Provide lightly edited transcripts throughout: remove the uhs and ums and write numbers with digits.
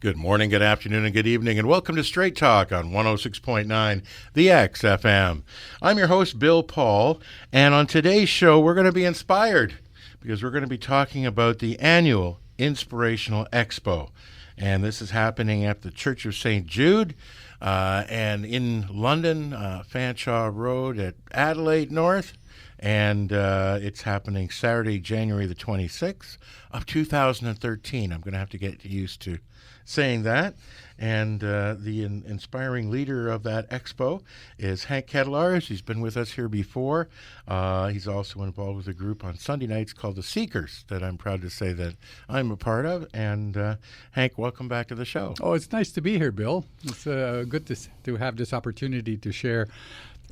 Good morning, good afternoon, and good evening, and welcome to Straight Talk on 106.9 The XFM. I'm your host, Bill Paul, and on today's show, we're going to be inspired because we're going to be talking about the annual Inspirational Expo. And this is happening at the Church of St. Jude and in London, Fanshawe Road at Adelaide North. And it's happening Saturday, January the 26th of 2013. I'm going to have to get used to saying that. And the inspiring leader of that expo is Hank Kettelaars. He's been with us here before. He's also involved with a group on Sunday nights called The Seekers that I'm proud to say that I'm a part of. And Hank, welcome back to the show. Oh, it's nice to be here, Bill. It's good to have this opportunity to share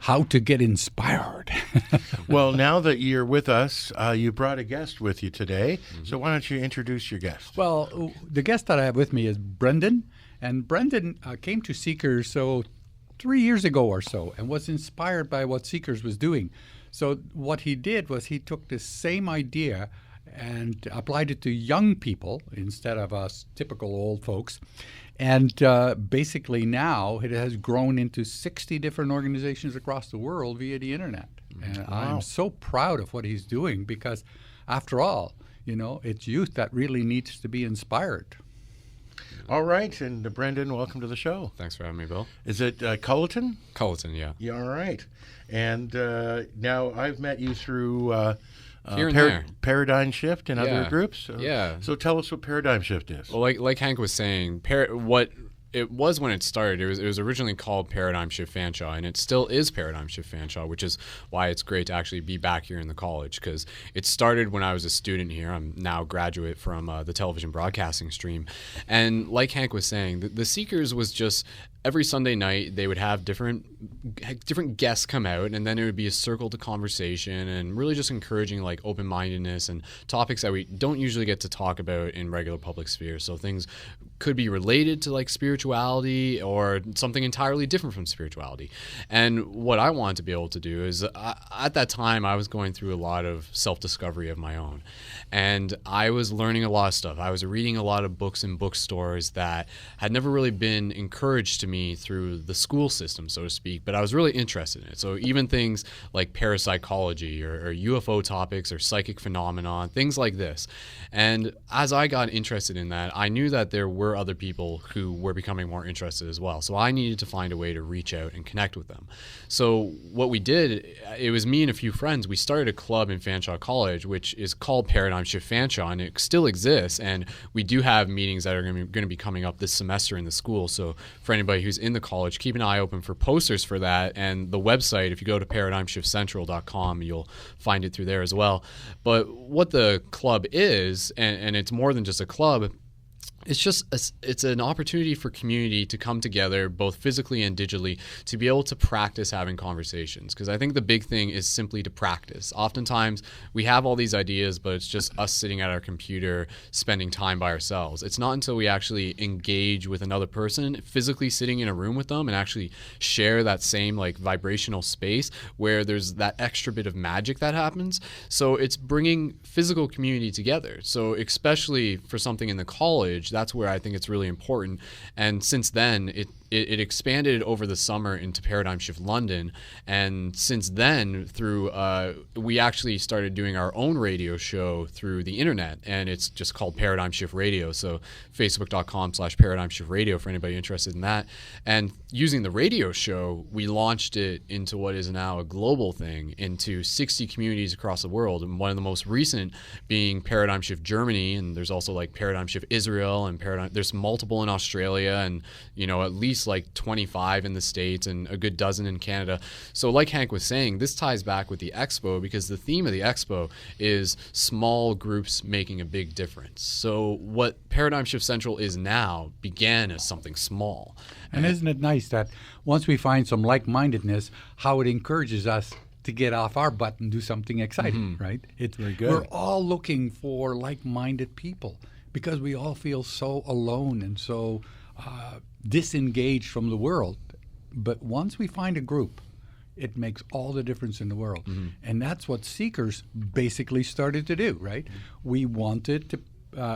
how to get inspired. Well, now that you're with us, you brought a guest with you today. Mm-hmm. So why don't you introduce your guest? Well, the guest that I have with me is Brendan. And Brendan came to Seekers 3 years ago or so and was inspired by what Seekers was doing. So what he did was he took the same idea and applied it to young people instead of us typical old folks. And basically now it has grown into 60 different organizations across the world via the internet. And wow. I'm so proud of what he's doing because, after all, it's youth that really needs to be inspired. All right. And Brendan, welcome to the show. Thanks for having me, Bill. Is it Culleton? Culleton, yeah. Yeah, all right. And now I've met you through Here and there. Paradigm Shift and other groups. So tell us what Paradigm Shift is. Well, like Hank was saying, what it was when it started, it was originally called Paradigm Shift Fanshawe, and it still is Paradigm Shift Fanshawe, which is why it's great to actually be back here in the college, because it started when I was a student here. I'm now a graduate from the television broadcasting stream. And like Hank was saying, the Seekers was just every Sunday night they would have different guests come out, and then it would be a circle to conversation and really just encouraging like open-mindedness and topics that we don't usually get to talk about in regular public sphere. So things could be related to like spirituality or something entirely different from spirituality. And what I wanted to be able to do is at that time I was going through a lot of self-discovery of my own, and I was learning a lot of stuff. I was reading a lot of books in bookstores that had never really been encouraged to me through the school system, so to speak, but I was really interested in it. So even things like parapsychology or UFO topics or psychic phenomenon, things like this. And as I got interested in that, I knew that there were other people who were becoming more interested as well. So I needed to find a way to reach out and connect with them. So what we did, it was me and a few friends, we started a club in Fanshawe College, which is called Paradigm Shift Fanshawe, and it still exists. And we do have meetings that are going to be coming up this semester in the school. So for anybody who's in the college, keep an eye open for posters for that. And the website, if you go to paradigmshiftcentral.com, you'll find it through there as well. But what the club is, and it's more than just a club, it's an opportunity for community to come together both physically and digitally to be able to practice having conversations, because I think the big thing is simply to practice. Oftentimes we have all these ideas, but it's just us sitting at our computer spending time by ourselves. It's not until we actually engage with another person, physically sitting in a room with them and actually share that same like vibrational space, where there's that extra bit of magic that happens. So it's bringing physical community together. So especially for something in the college, that's where I think it's really important. And since then, it expanded over the summer into Paradigm Shift London, and since then we actually started doing our own radio show through the internet, and it's just called Paradigm Shift Radio. So facebook.com/Paradigm Shift Radio for anybody interested in that. And using the radio show, we launched it into what is now a global thing, into 60 communities across the world, and one of the most recent being Paradigm Shift Germany, and there's also like Paradigm Shift Israel, and there's multiple in Australia, and at least like 25 in the States and a good dozen in Canada. So like Hank was saying, this ties back with the expo, because the theme of the expo is small groups making a big difference. So what Paradigm Shift Central is now began as something small. And isn't it nice that once we find some like-mindedness, how it encourages us to get off our butt and do something exciting, right? It's very good. We're all looking for like-minded people because we all feel so alone and so disengaged from the world. But once we find a group, it makes all the difference in the world. And that's what Seekers basically started to do, right? We wanted to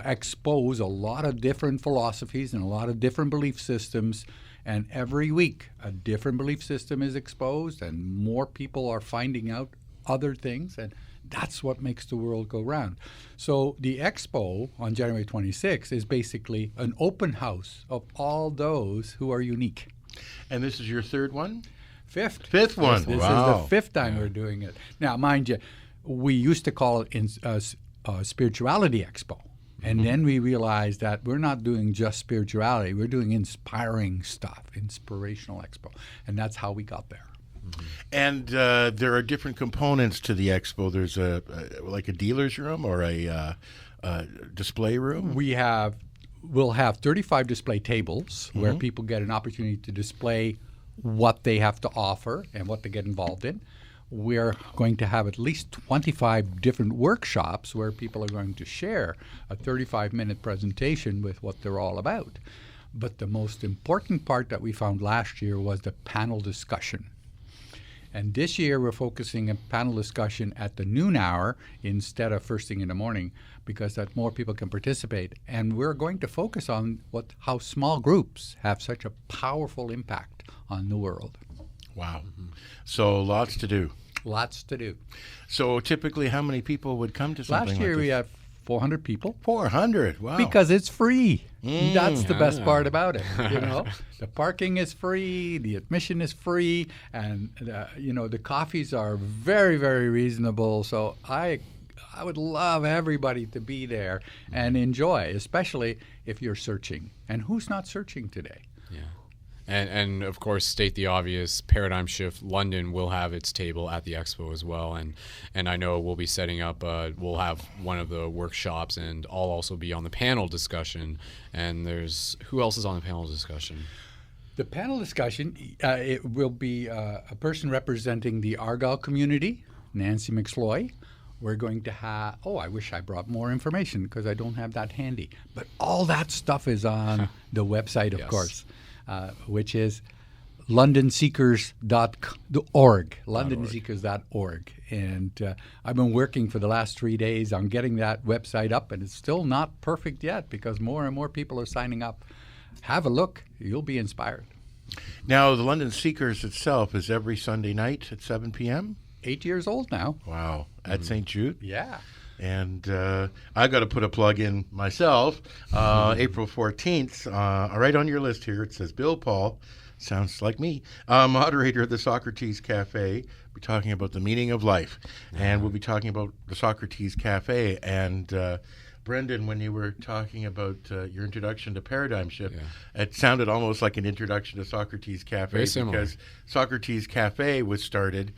expose a lot of different philosophies and a lot of different belief systems. And every week, a different belief system is exposed, and more people are finding out other things. And that's what makes the world go round. So the expo on January 26th is basically an open house of all those who are unique. And this is your third one? Fifth. Fifth one. This Wow. is the fifth time we're doing it. Now, mind you, we used to call it Spirituality Expo. And then we realized that we're not doing just spirituality. We're doing inspiring stuff, Inspirational Expo. And that's how we got there. And there are different components to the expo. There's like a dealer's room or a display room. We'll have 35 display tables where people get an opportunity to display what they have to offer and what they get involved in. We're going to have at least 25 different workshops where people are going to share a 35-minute presentation with what they're all about. But the most important part that we found last year was the panel discussion. And this year we're focusing a panel discussion at the noon hour instead of first thing in the morning, because that more people can participate. And we're going to focus on how small groups have such a powerful impact on the world. Wow. So lots to do. Lots to do. So typically how many people would come to something Last year like we this? had 400 people. 400. Wow. Because it's free. That's the best part about it. The parking is free, the admission is free, and the coffees are very, very reasonable. So I would love everybody to be there and enjoy, especially if you're searching. And who's not searching today? Yeah. And of course, state the obvious, Paradigm Shift London will have its table at the expo as well. And I know we'll be setting up, we'll have one of the workshops, and I'll also be on the panel discussion. And who else is on the panel discussion? The panel discussion, it will be a person representing the Argyle community, Nancy McSloy. We're going to have, I wish I brought more information because I don't have that handy. But all that stuff is on the website, of course. Which is londonseekers.org, londonseekers.org. And I've been working for the last 3 days on getting that website up, and it's still not perfect yet because more and more people are signing up. Have a look. You'll be inspired. Now, the London Seekers itself is every Sunday night at 7 p.m.? 8 years old now. Wow. At St. Jude? Yeah. And I got to put a plug in myself. April 14th, right on your list here, it says Bill Paul, sounds like me, moderator of the Socrates Cafe. We're talking about the meaning of life. And we'll be talking about the Socrates Cafe. And Brendan, when you were talking about your introduction to Paradigm Shift, it sounded almost like an introduction to Socrates Cafe. Very similar. Because Socrates Cafe was started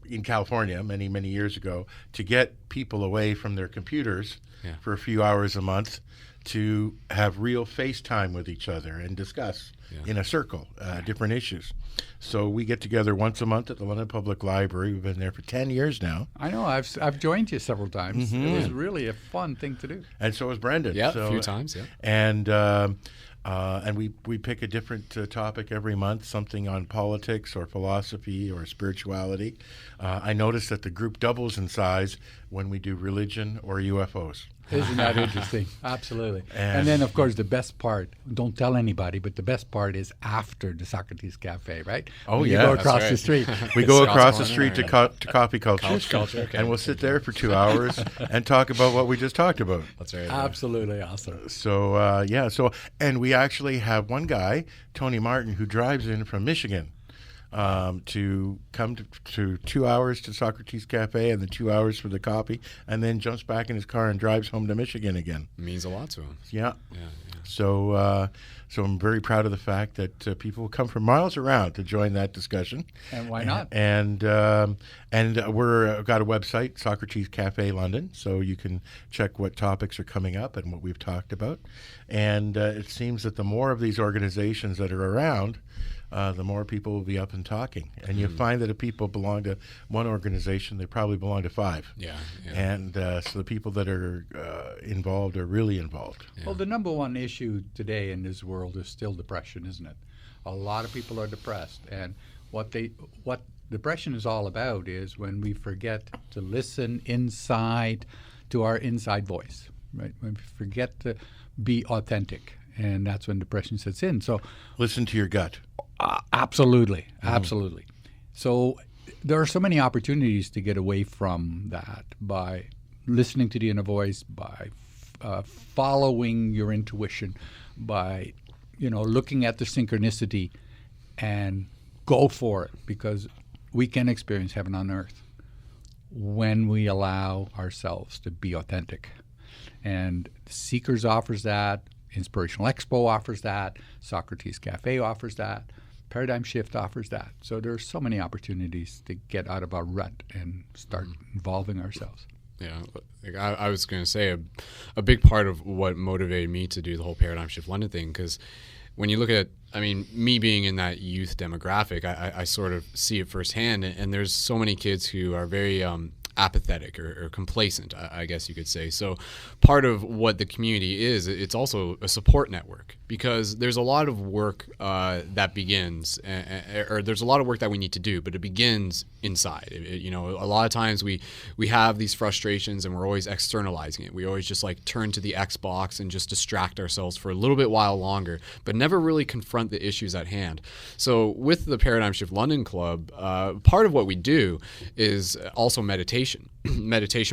in California many, many years ago to get people away from their computers for a few hours a month to have real face time with each other and discuss in a circle different issues. So we get together once a month at the London Public Library. We've been there for 10 years now. I know. I've joined you several times. It was really a fun thing to do. And so has Brendan. Yeah, so, a few times, yeah. And we pick a different topic every month, something on politics or philosophy or spirituality. I noticed that the group doubles in size when we do religion or UFOs. Isn't that interesting? Absolutely. And then, of course, the best part, don't tell anybody, but the best part is after the Socrates Cafe, right? Oh, when yeah. You go across right. the street. We go Scott's across the Corner, street to Coffee Culture. Okay. And we'll sit there for 2 hours and talk about what we just talked about. That's right. Absolutely awesome. So, and we actually have one guy, Tony Martin, who drives in from Michigan to come to 2 hours to Socrates Cafe and then 2 hours for the coffee, and then jumps back in his car and drives home to Michigan again. It means a lot to him. Yeah. So I'm very proud of the fact that people will come from miles around to join that discussion. And why not? And we've got a website, Socrates Cafe London, so you can check what topics are coming up and what we've talked about. And it seems that the more of these organizations that are around, the more people will be up and talking. And you find that if people belong to one organization, they probably belong to five. Yeah. And so the people that are involved are really involved. Yeah. Well, the number one issue today in this world is still depression, isn't it? A lot of people are depressed. And what depression is all about is when we forget to listen inside, to our inside voice, right? When we forget to be authentic, and that's when depression sets in. So Listen to your gut. absolutely. So there are so many opportunities to get away from that by listening to the inner voice, by following your intuition, by looking at the synchronicity and go for it, because we can experience heaven on earth when we allow ourselves to be authentic. And Seekers offers that, Inspirational Expo offers that, Socrates Cafe offers that, Paradigm Shift offers that. So there's so many opportunities to get out of our rut and start involving ourselves. Yeah, like I was going to say a big part of what motivated me to do the whole Paradigm Shift London thing, because when you look at, me being in that youth demographic, I sort of see it firsthand, and there's so many kids who are very apathetic or complacent, I guess you could say. So part of what the community is, it's also a support network, because there's a lot of work that begins, or there's a lot of work that we need to do, but it begins inside. A lot of times we have these frustrations and we're always externalizing it. We always just like turn to the Xbox and just distract ourselves for a little bit while longer, but never really confront the issues at hand. So with the Paradigm Shift London Club, part of what we do is also meditation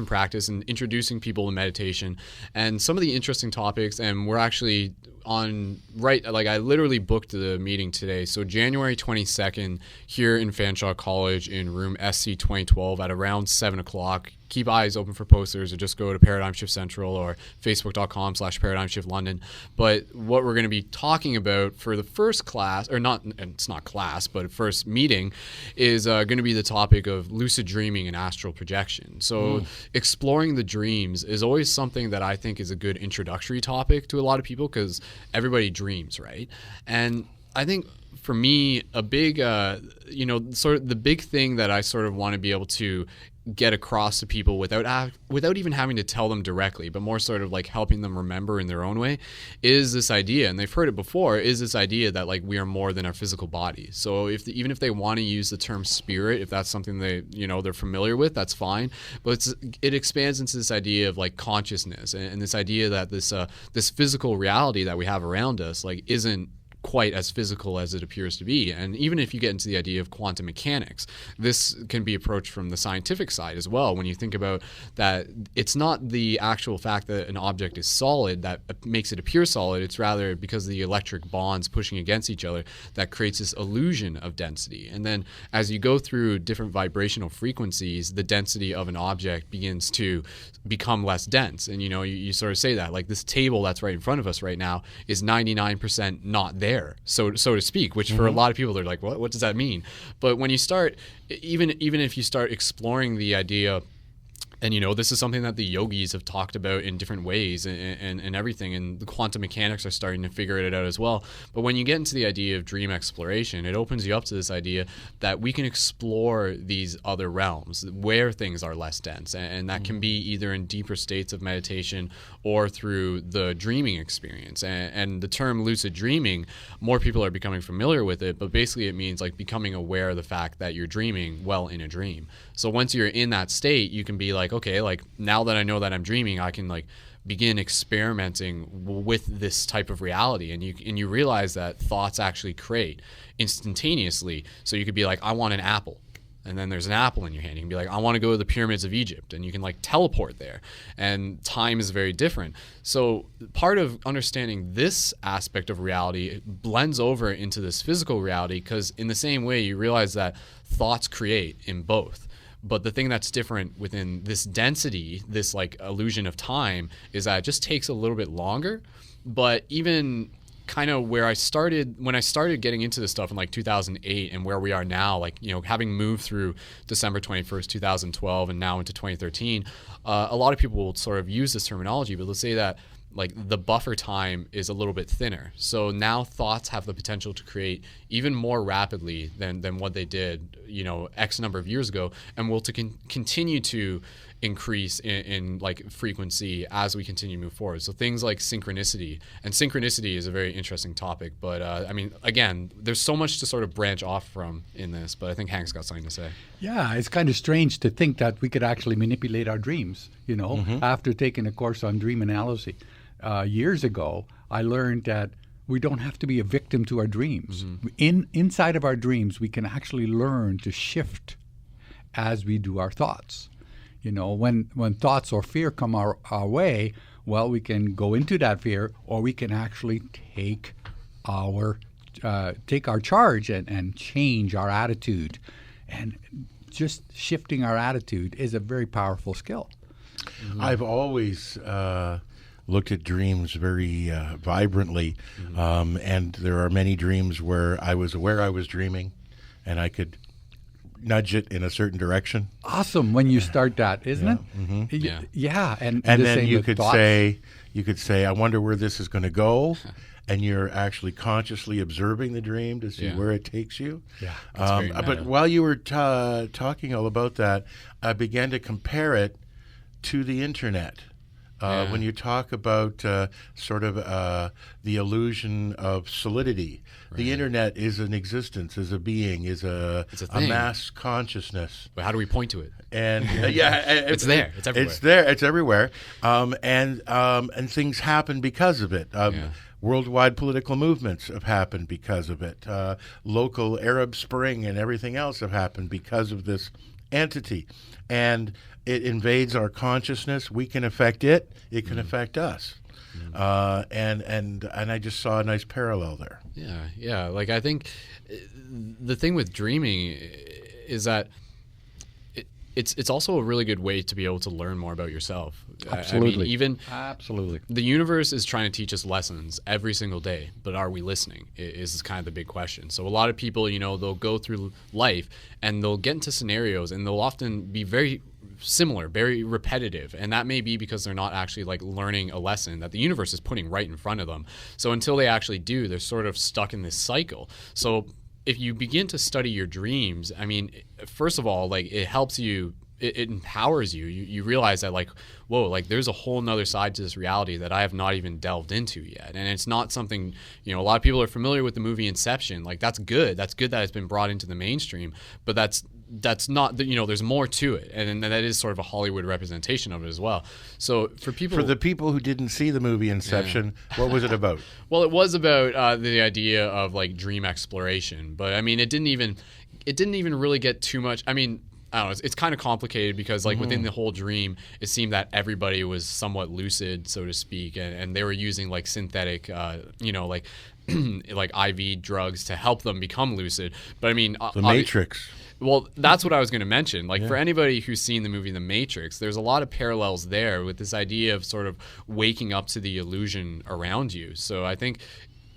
practice and introducing people to meditation and some of the interesting topics. And we're actually I literally booked the meeting today. So January 22nd here in Fanshawe College in room SC 2012 at around 7 o'clock. Keep eyes open for posters, or just go to Paradigm Shift Central or facebook.com/Paradigm Shift London. But what we're going to be talking about for the first class, or not, and it's not class, but first meeting, is going to be the topic of lucid dreaming and astral projection. So exploring the dreams is always something that I think is a good introductory topic to a lot of people, because everybody dreams, right? And I think for me, a big, sort of the big thing that I sort of want to be able to get across to people without even having to tell them directly, but more sort of like helping them remember in their own way, is this idea, and they've heard it before, is this idea that like we are more than our physical bodies. So even if they want to use the term spirit, if that's something they're familiar with, that's fine. But it expands into this idea of like consciousness, and this idea that this physical reality that we have around us like isn't quite as physical as it appears to be. And even if you get into the idea of quantum mechanics, this can be approached from the scientific side as well. When you think about that, it's not the actual fact that an object is solid that makes it appear solid. It's rather because of the electric bonds pushing against each other that creates this illusion of density. And then as you go through different vibrational frequencies, the density of an object begins to become less dense. And you sort of say that, like, this table that's right in front of us right now is 99% not there, so to speak, which for a lot of people, they're like, what does that mean? But when you start, even if you start exploring the idea, and this is something that the yogis have talked about in different ways, and everything, and the quantum mechanics are starting to figure it out as well. But when you get into the idea of dream exploration, it opens you up to this idea that we can explore these other realms where things are less dense, and that can be either in deeper states of meditation or through the dreaming experience. And the term lucid dreaming, more people are becoming familiar with it, but basically it means like becoming aware of the fact that you're dreaming well in a dream. So once you're in that state, you can be like, okay, like now that I know that I'm dreaming, I can like begin experimenting with this type of reality, and you realize that thoughts actually create instantaneously. So you could be like, I want an apple, and then there's an apple in your hand. You can be like, I want to go to the pyramids of Egypt, and you can like teleport there, and time is very different. So part of understanding this aspect of reality blends over into this physical reality, because in the same way you realize that thoughts create in both. But the thing that's different within this density, this like illusion of time, is that it just takes a little bit longer. But even kind of when I started getting into this stuff in like 2008, and where we are now, like, having moved through December 21st, 2012, and now into 2013, a lot of people will sort of use this terminology, but let's say that like the buffer time is a little bit thinner. So now thoughts have the potential to create even more rapidly than what they did, X number of years ago, and will continue to increase in like frequency as we continue to move forward. So things like synchronicity, and synchronicity is a very interesting topic, but I mean, again, there's so much to sort of branch off from in this, but I think Hank's got something to say. Yeah, it's kind of strange to think that we could actually manipulate our dreams, after taking a course on dream analysis. Years ago, I learned that we don't have to be a victim to our dreams. Inside of our dreams, we can actually learn to shift as we do our thoughts. When thoughts or fear come our way, well, we can go into that fear, or we can actually take our charge and change our attitude. And just shifting our attitude is a very powerful skill. I've always looked at dreams very vibrantly, and there are many dreams where I was aware I was dreaming, and I could nudge it in a certain direction. Awesome when you start that, isn't it? Yeah. Yeah, and then you could say, I wonder where this is going to go, and you're actually consciously observing the dream to see where it takes you. Yeah, but while you were talking all about that, I began to compare it to the internet. When you talk about sort of the illusion of solidity, the internet is an existence, is a being, is a mass consciousness. But how do we point to it? And it's there. It's everywhere. It's there. It's everywhere. And things happen because of it. Worldwide political movements have happened because of it. Local Arab Spring and everything else have happened because of this entity. And it invades our consciousness. We can affect it. It can affect us. And I just saw a nice parallel there. Yeah. Like, I think the thing with dreaming is that it's also a really good way to be able to learn more about yourself. Absolutely. Absolutely. The universe is trying to teach us lessons every single day, but are we listening? Is kind of the big question. So a lot of people, they'll go through life and they'll get into scenarios and they'll often be very similar, very repetitive, and that may be because they're not actually like learning a lesson that the universe is putting right in front of them. So until they actually do, they're sort of stuck in this cycle. So if you begin to study your dreams, I mean, first of all, like, it helps you, it empowers you. You realize that, like, whoa, like, there's a whole nother side to this reality that I have not even delved into yet. And it's not something, a lot of people are familiar with the movie Inception. Like, that's good. That's good that it's been brought into the mainstream, but that's not, there's more to it. And that is sort of a Hollywood representation of it as well. So for the people who didn't see the movie Inception, what was it about? Well, it was about the idea of, like, dream exploration. But I mean, it didn't even really get too much. I mean, I don't know, it's kind of complicated because, like, within the whole dream, it seemed that everybody was somewhat lucid, so to speak, and they were using, like, synthetic, like IV drugs to help them become lucid. But I mean, the Matrix. Well, that's what I was going to mention. Like, for anybody who's seen the movie The Matrix, there's a lot of parallels there with this idea of sort of waking up to the illusion around you. So I think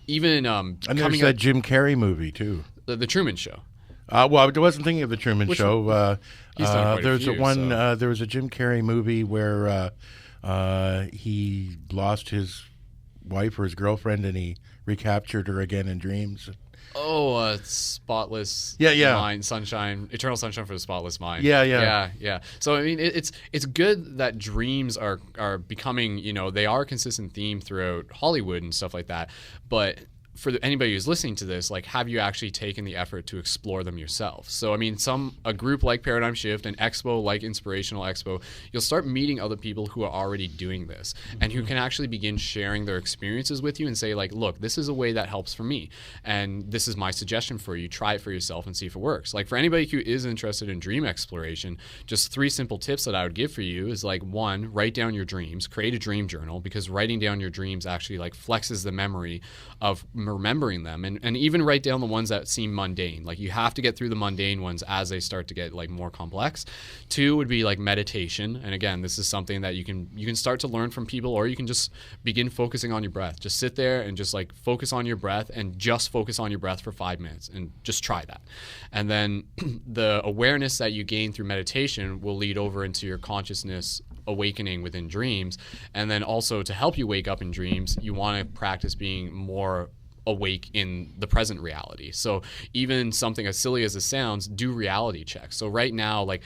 even and there's that Jim Carrey movie too, the Truman Show. Well, I wasn't thinking of the Truman Show. There's there was a Jim Carrey movie where he lost his wife or his girlfriend, and he recaptured her again in dreams. Spotless Mind, Sunshine, Eternal Sunshine for the Spotless Mind. Yeah. So I mean, it's good that dreams are becoming, they are a consistent theme throughout Hollywood and stuff like that, but for anybody who's listening to this, like, have you actually taken the effort to explore them yourself? So, I mean, a group like Paradigm Shift, an expo like Inspirational Expo, you'll start meeting other people who are already doing this and who can actually begin sharing their experiences with you and say, like, look, this is a way that helps for me, and this is my suggestion for you. Try it for yourself and see if it works. Like, for anybody who is interested in dream exploration, just 3 simple tips that I would give for you is, like, 1, write down your dreams, create a dream journal, because writing down your dreams actually, like, flexes the memory of remembering them, and even write down the ones that seem mundane. Like, you have to get through the mundane ones as they start to get, like, more complex. 2 would be, like, meditation, and again, this is something that you can start to learn from people, or you can just begin focusing on your breath. Just sit there and just, like, focus on your breath, and just focus on your breath for 5 minutes, and just try that. And then the awareness that you gain through meditation will lead over into your consciousness awakening within dreams. And then also, to help you wake up in dreams, you want to practice being more awake in the present reality. So even something as silly as it sounds, do reality checks. So right now, like,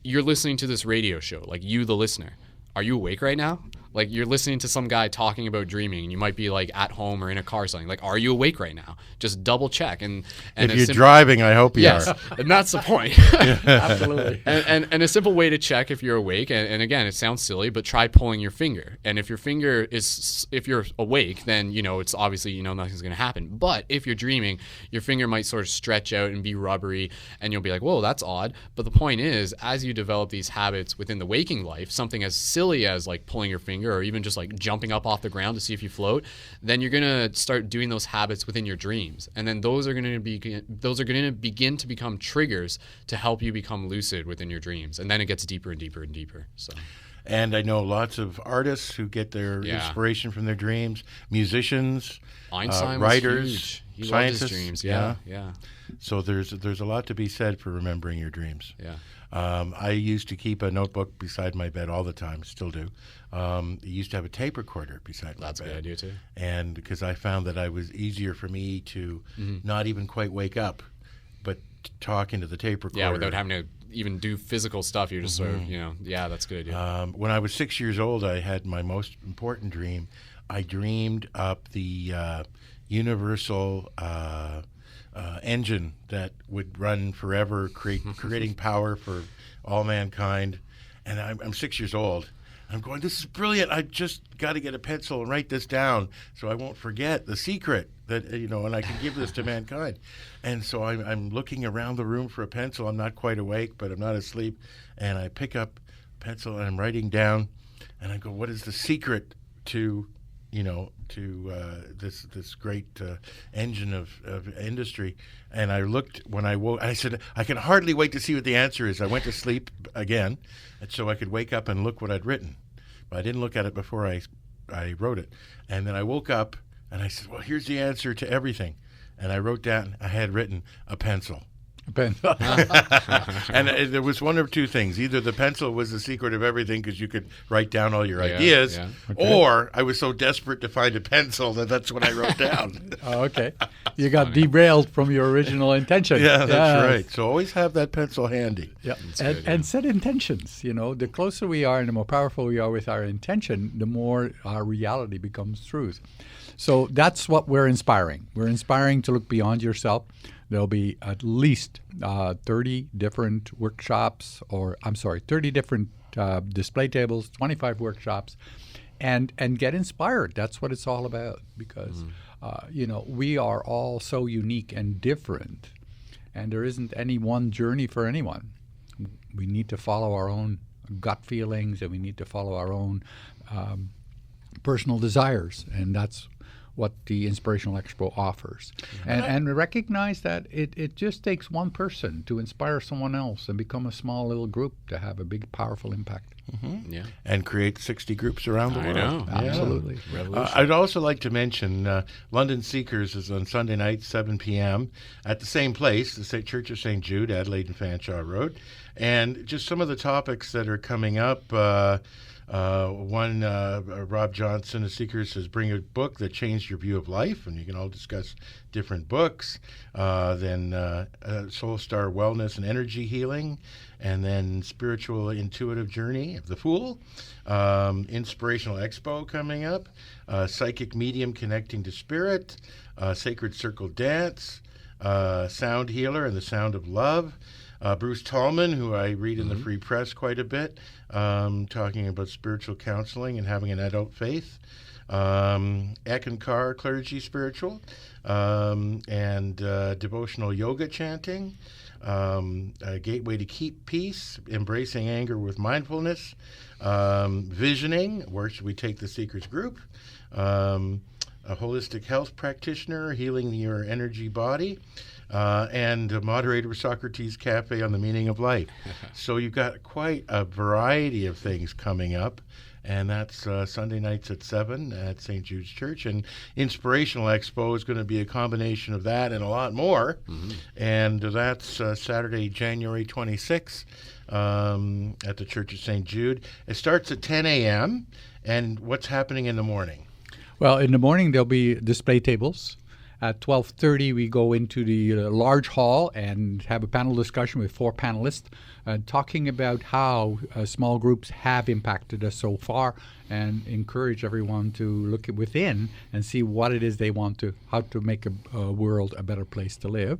you're listening to this radio show, like you, the listener. Are you awake right now? Like you're listening to some guy talking about dreaming, and you might be like at home or in a car or something. Like, are you awake right now? Just double check. And if you're driving, I hope you are. And that's the point. Absolutely. And a simple way to check if you're awake, and again, it sounds silly, but try pulling your finger. And if your finger is, if you're awake, then it's obviously nothing's going to happen. But if you're dreaming, your finger might sort of stretch out and be rubbery, and you'll be like, whoa, that's odd. But the point is, as you develop these habits within the waking life, something as silly as like pulling your finger, or even just like jumping up off the ground to see if you float, then you're going to start doing those habits within your dreams. And then those are going to begin to become triggers to help you become lucid within your dreams. And then it gets deeper and deeper and deeper. So. And I know lots of artists who get their inspiration from their dreams, musicians, Einstein writers, was huge. He scientists. loved his dreams. Yeah. So there's a lot to be said for remembering your dreams. Yeah. I used to keep a notebook beside my bed all the time, still do. I used to have a tape recorder beside my bed. That's a good idea too. And because I found that it was easier for me to not even quite wake up, but talk into the tape recorder. Yeah, without having to even do physical stuff. You're just sort of, that's a good idea. When I was 6 years old, I had my most important dream. I dreamed up the universal engine that would run forever, creating power for all mankind. And I'm 6 years old. I'm going, this is brilliant. I just got to get a pencil and write this down so I won't forget the secret that, and I can give this to mankind. And so I'm looking around the room for a pencil. I'm not quite awake, but I'm not asleep. And I pick up a pencil and I'm writing down. And I go, what is the secret to this great engine of industry? And I looked when I woke. I said, I can hardly wait to see what the answer is. I went to sleep again, and so I could wake up and look what I'd written. But I didn't look at it before I wrote it. And then I woke up and I said, well, here's the answer to everything. And I wrote down, I had written a pencil. Pencil. And there was one of two things. Either the pencil was the secret of everything because you could write down all your ideas, or I was so desperate to find a pencil that's what I wrote down. Oh, okay. You got derailed from your original intention. Yeah, that's right. So always have that pencil handy. Yeah, and set intentions. The closer we are and the more powerful we are with our intention, the more our reality becomes truth. So that's what we're inspiring. We're inspiring to look beyond yourself. There'll be at least 30 different workshops, 30 different display tables, 25 workshops, and get inspired. That's what it's all about because, we are all so unique and different, and there isn't any one journey for anyone. We need to follow our own gut feelings, and we need to follow our own personal desires, and that's what the Inspirational Expo offers. And recognize that it just takes one person to inspire someone else and become a small little group to have a big, powerful impact. Mm-hmm. Yeah. And create 60 groups around the world. I know. Absolutely. I'd also like to mention London Seekers is on Sunday night, 7 p.m. at the same place, the St. Church of St. Jude, Adelaide and Fanshawe Road. And just some of the topics that are coming up. Rob Johnson of Seekers says, bring a book that changed your view of life, and you can all discuss different books. Then Soul Star Wellness and Energy Healing, and then Spiritual Intuitive Journey of the Fool. Inspirational Expo coming up. Psychic Medium Connecting to Spirit. Sacred Circle Dance. Sound Healer and the Sound of Love. Bruce Tallman, who I read in the Free Press quite a bit, talking about spiritual counseling and having an adult faith. Ekankar Clergy Spiritual, and devotional yoga chanting. A Gateway to Keep Peace, Embracing Anger with Mindfulness. Visioning, Where Should We Take the Seekers Group? A holistic health practitioner, Healing Your Energy Body. And a moderator of Socrates Cafe on the meaning of life. So you've got quite a variety of things coming up, and that's Sunday nights at 7 at St. Jude's Church. And Inspirational Expo is going to be a combination of that and a lot more, and that's Saturday, January 26th at the Church of St. Jude. It starts at 10 a.m., and what's happening in the morning? Well, in the morning there'll be display tables. At 12:30, we go into the large hall and have a panel discussion with 4 panelists talking about how small groups have impacted us so far, and encourage everyone to look at within and see what it is they want to, how to make a world a better place to live.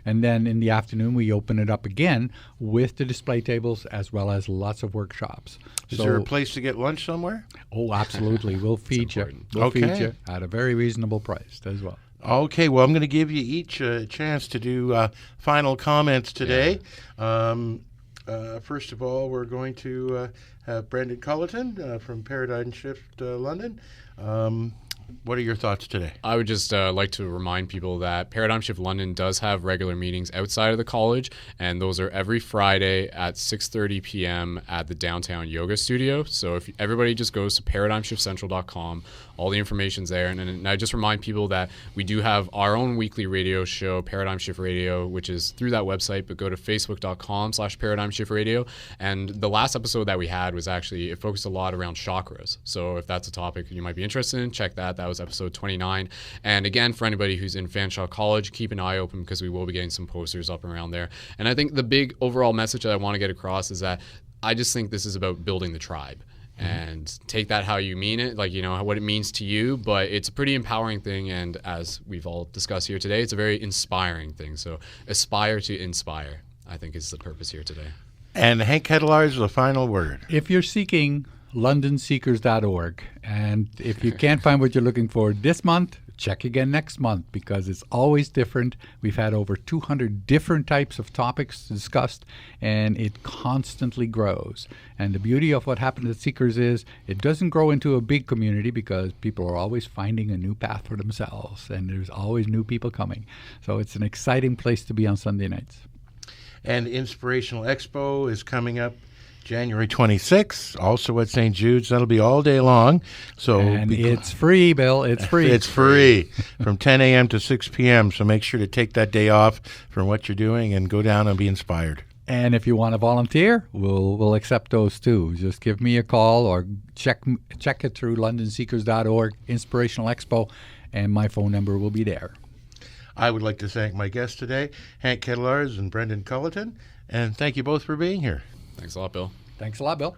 And then in the afternoon, we open it up again with the display tables as well as lots of workshops. Is there a place to get lunch somewhere? Oh, absolutely. We'll feed you. We'll feed you at a very reasonable price as well. Okay, well, I'm going to give you each a chance to do final comments today. First of all, we're going to have Brendan Culleton from Paradigm Shift London. What are your thoughts today? I would just like to remind people that Paradigm Shift London does have regular meetings outside of the college, and those are every Friday at 6:30 p.m. at the downtown yoga studio. So if everybody just goes to paradigmshiftcentral.com, all the information's there. And I just remind people that we do have our own weekly radio show, Paradigm Shift Radio, which is through that website, but go to facebook.com/Paradigm Shift Radio. And the last episode that we had was actually, it focused a lot around chakras. So if that's a topic you might be interested in, check that. That was episode 29. And again, for anybody who's in Fanshawe College, keep an eye open because we will be getting some posters up around there. And I think the big overall message that I want to get across is that I just think this is about building the tribe. And take that how you mean it, like, you know, what it means to you, but it's a pretty empowering thing. And as we've all discussed here today, it's a very inspiring thing. So aspire to inspire, I think, is the purpose here today. And Hank Kettler is the final word. If you're seeking, londonseekers.org. And if you can't find what you're looking for this month, check again next month, because it's always different. We've had over 200 different types of topics discussed, and it constantly grows. And the beauty of what happened at Seekers is it doesn't grow into a big community because people are always finding a new path for themselves, and there's always new people coming. So it's an exciting place to be on Sunday nights. And Inspirational Expo is coming up January 26th, also at St. Jude's. That'll be all day long. So and it's free, Bill. It's free. It's free from 10 a.m. to 6 p.m. So make sure to take that day off from what you're doing and go down and be inspired. And if you want to volunteer, we'll accept those too. Just give me a call or check it through londonseekers.org, Inspirational Expo, and my phone number will be there. I would like to thank my guests today, Hank Kettler and Brendan Culleton, and thank you both for being here. Thanks a lot, Bill. Thanks a lot, Bill.